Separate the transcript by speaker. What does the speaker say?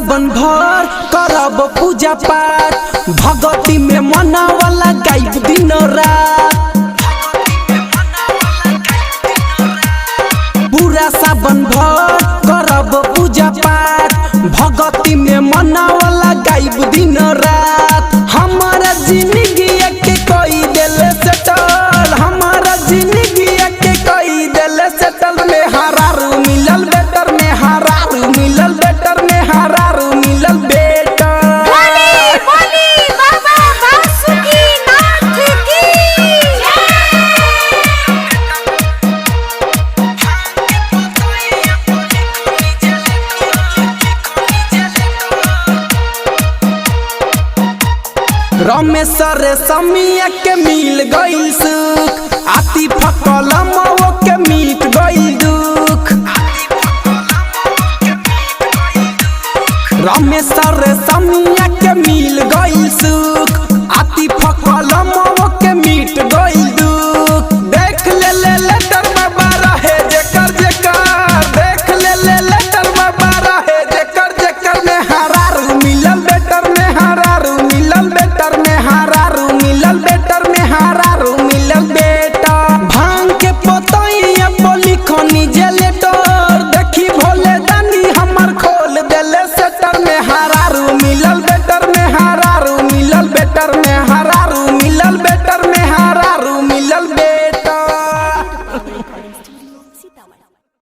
Speaker 1: सावन भर करब पूजा पाठ भगती में मनावला गायब दिन रात। पूरा सावन भर करब पूजा पाठ भगती में मनावला गायब दिन रात। हमारा जिंदगी के कोई दिल सेटल, हमारा जिंदगी के कोई दिल सेटल में हरारू मिलल बेटर, में हरारू मिलल बेटर, में हरारू मिलल बेटर।
Speaker 2: बोली बाबा बासुकीनाथ की
Speaker 1: रमेश रे समिया के मिल गइल सुख आती फकल